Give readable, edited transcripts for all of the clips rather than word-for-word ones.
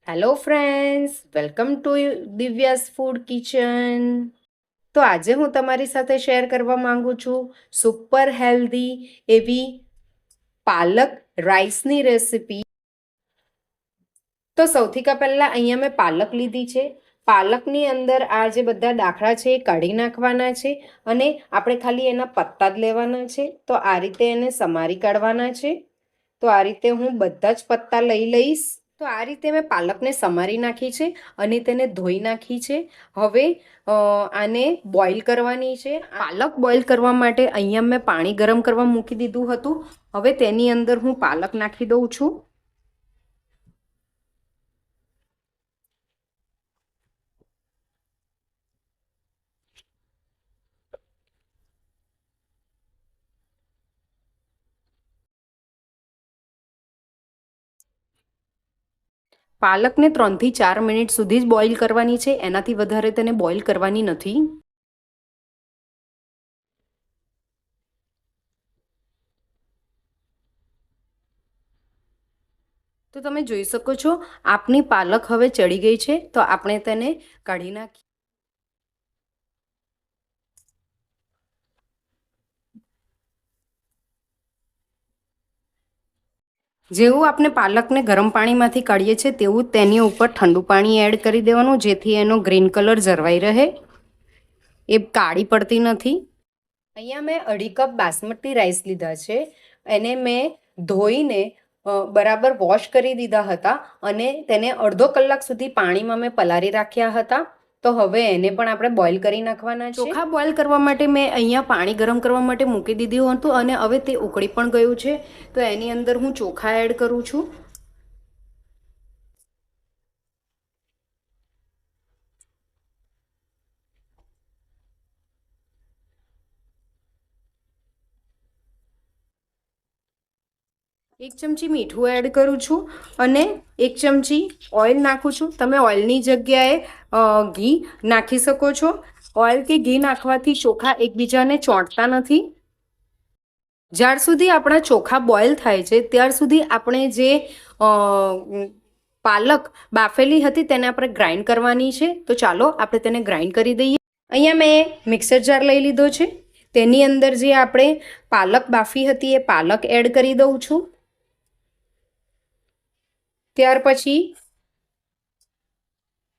Hello friends, welcome to Divya's food kitchen. તો આજે હું તમારી સાથે શેર કરવા માંગુ છું સુપર હેલ્ધી એવી પાલક રાઈસની રેસિપી. તો સૌથી પહેલાં અહીંયા મેં પાલક લીધી છે. પાલકની અંદર આ જે બધા દાખલા છે એ કાઢી નાખવાના છે અને આપણે ખાલી એના પત્તા જ લેવાના છે. તો આ રીતે એને સમારી કાઢવાના છે. તો આ રીતે હું બધા જ પત્તા લઈ લઈશ. તો આ રીતે મેં પાલકને સમારી નાખી છે અને તેને ધોઈ નાખી છે. હવે આને બોઇલ કરવાની છે. પાલક બોઇલ કરવા માટે અહીંયા મેં પાણી ગરમ કરવા મૂકી દીધું હતું. હવે તેની અંદર હું પાલક નાખી દઉં છું. પાલકને 3 થી 4 મિનિટ સુધી જ બોઇલ કરવાની છે, એનાથી વધારે તેને બોઇલ કરવાની નથી. તો તમે જોઈ શકો છો આપની પાલક હવે ચડી ગઈ છે. તો આપણે તેને કાઢી નાખીએ. જેવું આપણે પાલકને ગરમ પાણીમાંથી કાઢીએ છીએ તેવું તેની ઉપર ઠંડુ પાણી એડ કરી દેવાનું, જેથી એનો ગ્રીન કલર જળવાઈ રહે, એ કાળી પડતી નથી. અહીંયા મેં 2.5 કપ બાસમતી રાઈસ લીધા છે. એને મેં ધોઈને બરાબર વોશ કરી દીધા હતા અને તેને અડધો કલાક સુધી પાણીમાં મેં પલાળી રાખ્યા હતા. તો હવે એને પણ આપણે બોઇલ કરી નાખવાના છે. ચોખા બોઇલ કરવા માટે મેં અહીંયા પાણી ગરમ કરવા માટે મૂકી દીધું હતું અને હવે તે ઉકળી પણ ગયું છે. તો એની અંદર હું ચોખા એડ કરું છું. એક ચમચી મીઠું એડ કરું છું અને 1 ચમચી ઓઇલ નાખું છું. તમે ઓઇલની જગ્યાએ ઘી નાખી શકો છો. ઓઇલ કે ઘી નાખવાથી ચોખા એકબીજાને ચોંટતા નથી. જ્યાર સુધી આપણા ચોખા બોઇલ થાય છે ત્યાર સુધી આપણે જે પાલક બાફેલી હતી તેને આપણે ગ્રાઇન્ડ કરવાની છે. તો ચાલો આપણે તેને ગ્રાઇન્ડ કરી દઈએ. અહીંયા મેં મિક્સર જાર લઈ લીધો છે. તેની અંદર જે આપણે પાલક બાફી હતી એ પાલક એડ કરી દઉં છું. ત્યાર પછી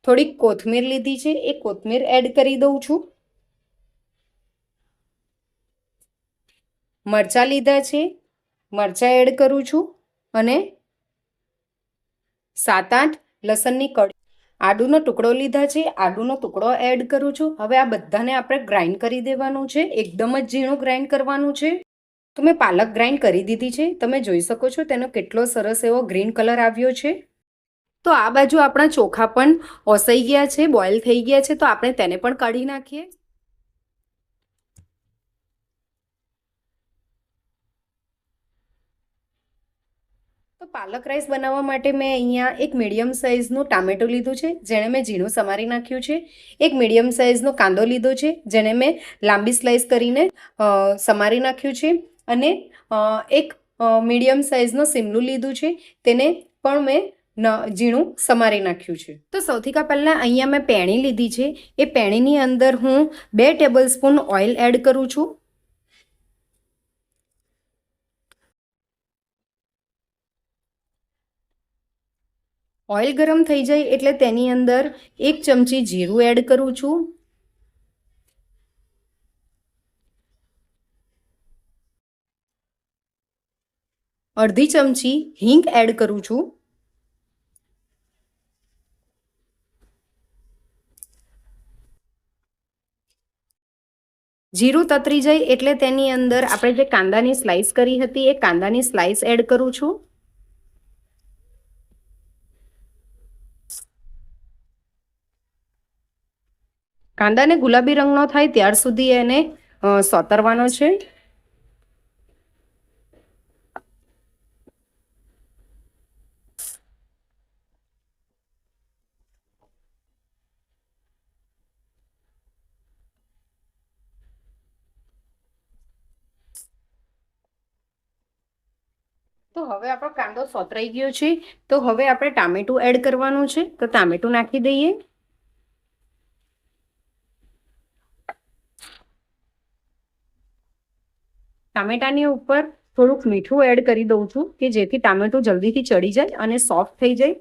થોડીક કોથમીર લીધી છે, એ કોથમીર એડ કરી દઉં છું. મરચાં લીધા છે, મરચાં એડ કરું છું અને 7-8 લસણની કળી, આદુનો ટુકડો લીધા છે, આદુનો ટુકડો એડ કરું છું. હવે આ બધાને આપણે ગ્રાઇન્ડ કરી દેવાનું છે, એકદમ જ ઝીણું ગ્રાઇન્ડ કરવાનું છે. તો મેં પાલક ગ્રાઇન્ડ કરી દીધી છે. તમે જોઈ શકો છો તેનો કેટલો સરસ એવો ગ્રીન કલર આવ્યો છે. તો આ બાજુ આપણા ચોખા પણ ઓસાઈ ગયા છે, બોઇલ થઈ ગયા છે. તો આપણે તેને પણ કાઢી નાખીએ. તો પાલક રાઈસ બનાવવા માટે મેં અહીંયા એક મીડિયમ સાઇઝનું ટામેટું લીધું છે, જેને મેં ઝીણું સમારી નાખ્યું છે. એક મીડિયમ સાઇઝનો કાંદો લીધો છે, જેને મેં લાંબી સ્લાઇસ કરીને સમારી નાખ્યું છે. અને એક મીડિયમ સાઇઝનું શિમલું લીધું છે, તેને પણ મેં ઝીણું સમારી નાખ્યું છે. તો સૌથી પહેલાં અહીંયા મેં પેણી લીધી છે. એ પેણીની અંદર હું 2 ટેબલ સ્પૂન ઓઇલ એડ કરું છું. ઓઇલ ગરમ થઈ જાય એટલે તેની અંદર 1 ચમચી જીરું એડ કરું છું. અડધી ચમચી હિંગ એડ કરું છું. જીરું તતરી જાય એટલે તેની અંદર આપણે જે કાંદાની સ્લાઇસ કરી હતી એ કાંદાની સ્લાઇસ એડ કરું છું. કાંદાને ગુલાબી રંગનો થાય ત્યાર સુધી એને સોતરવાનો છે. તો હવે આપણો કાંદો સોતરાઈ ગયો છે. તો હવે આપણે ટામેટું એડ કરવાનું છે. તો ટામેટું નાખી દઈએ. ટામેટાની ઉપર થોડુંક મીઠું એડ કરી દઉં છું કે જેથી ટામેટું જલ્દીથી ચડી જાય અને સોફ્ટ થઈ જાય.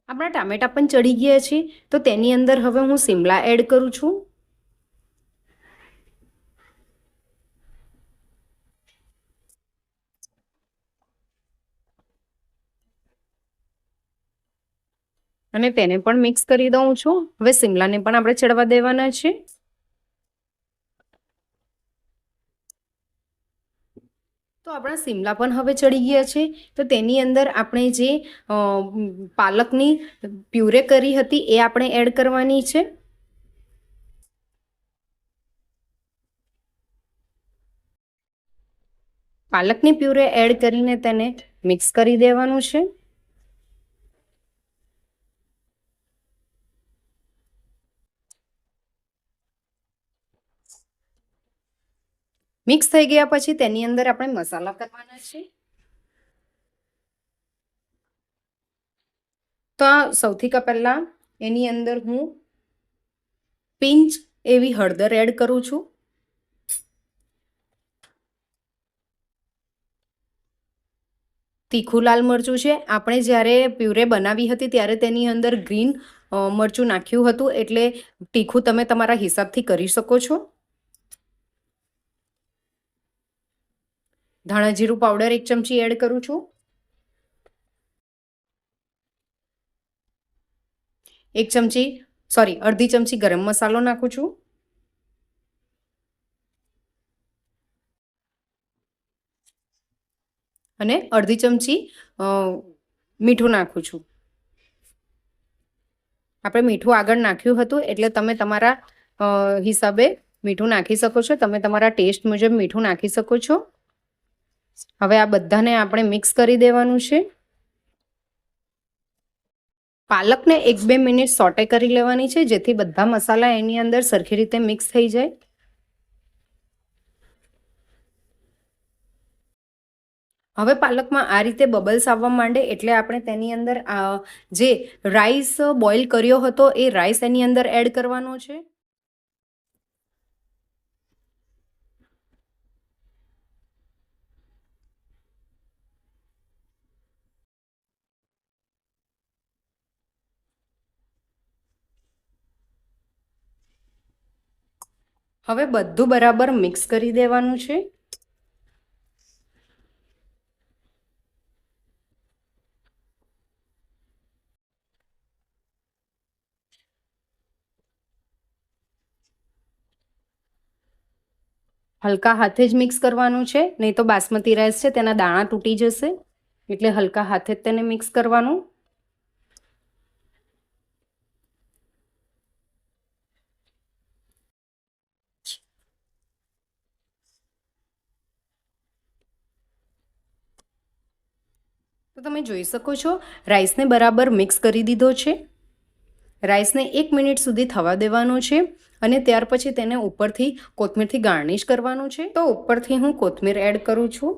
આપણા ટામેટા પણ ચડી ગયા છે. તો તેની અંદર હવે હું શિમલા એડ કરું છું. અને તેને પણ મિક્સ કરી દઉં છું. હવે શિમલાને પણ આપણે ચડવા દેવાના છે. તો આપણા શિમલા પણ હવે ચડી ગયા છે. તો તેની અંદર આપણે જે પાલકની પ્યુરે કરી હતી એ આપણે એડ કરવાની છે. પાલકની પ્યુરે એડ કરીને તેને મિક્સ કરી દેવાનું છે. મિક્સ થઈ ગયા પછી તેની અંદર આપણે મસાલા કરવાના છે. તો સૌથી પહેલાં એની અંદર હું પિંચ એવી હળદર એડ કરું છું. તીખું લાલ મરચું છે. આપણે જ્યારે પ્યુરે બનાવી હતી ત્યારે તેની અંદર ગ્રીન મરચું નાખ્યું હતું, એટલે તીખું તમે તમારા હિસાબથી કરી શકો છો. ધાણા જીરું પાવડર 1 ચમચી એડ કરું છું. 1 ચમચી ગરમ મસાલો નાખું છું. અને 1/2 ચમચી મીઠું નાખું છું. આપણે મીઠું આગળ નાખ્યું હતું એટલે તમે તમારા હિસાબે મીઠું નાખી શકો છો. તમે તમારા ટેસ્ટ મુજબ મીઠું નાખી શકો છો. હવે આ બધાને આપણે મિક્સ કરી દેવાનું છે. પાલકને 1-2 મિનિટ સોટે કરી લેવાની છે જેથી બધા મસાલા એની અંદર સરખી રીતે મિક્સ થઈ જાય. હવે પાલકમાં આ રીતે બબલ્સ આવવા માંડે એટલે આપણે તેની અંદર જે રાઈસ બોઇલ કર્યો હતો એ રાઈસ એની અંદર એડ કરવાનો છે. હવે બધું બરાબર મિક્સ કરી દેવાનું છે. હલકા હાથે જ મિક્સ કરવાનું છે, નહીં તો બાસમતી રાઈસ છે તેના દાણા તૂટી જશે, એટલે હલકા હાથે જ તેને મિક્સ કરવાનું. તો તમે જોઈ શકો છો રાઈસને બરાબર મિક્સ કરી દીધો છે. રાઈસને 1 મિનિટ સુધી થવા દેવાનો છે અને ત્યાર પછી તેને ઉપરથી કોથમીરથી ગાર્નિશ કરવાનું છે. તો ઉપરથી હું કોથમીર એડ કરું છું.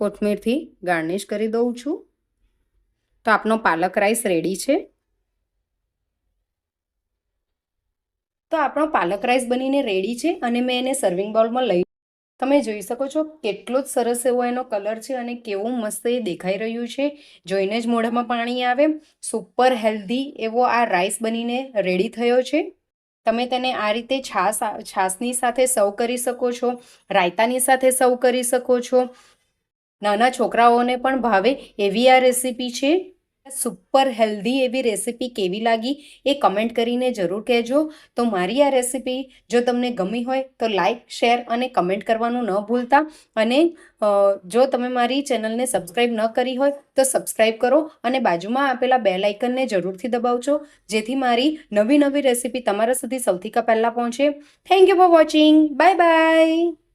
કોથમીરથી ગાર્નિશ કરી દઉં છું. તો આપનો પાલક રાઈસ રેડી છે. તો આપણો પાલક રાઈસ બનીને રેડી છે અને મેં એને સર્વિંગ બાઉલમાં લઈ. તમે જોઈ શકો છો કેટલો જ સરસ એવો એનો કલર છે અને કેવું મસ્ત એ દેખાઈ રહ્યું છે. જોઈને જ મોઢામાં પાણી આવે. સુપર હેલ્ધી એવો આ રાઈસ બનીને રેડી થયો છે. તમે તેને આ રીતે છાશની સાથે સર્વ કરી શકો છો, રાયતાની સાથે સર્વ કરી શકો છો. નાના છોકરાઓને પણ ભાવે એવી આ રેસીપી છે. સુપર હેલ્ધી એવી રેસીપી કેવી લાગી એ કમેન્ટ કરીને જરૂર કહેજો. તો મારી આ રેસીપી જો તમને ગમી હોય તો લાઈક, શેર અને કમેન્ટ કરવાનું ન ભૂલતા. અને જો તમે મારી ચેનલને સબસ્ક્રાઈબ ન કરી હોય તો સબસ્ક્રાઈબ કરો અને બાજુમાં આપેલા બેલ આઇકનને જરૂરથી દબાવજો, જેથી મારી નવી નવી રેસીપી તમારા સુધી સૌથી પહેલાં પહોંચે. Thank you for watching. Bye bye.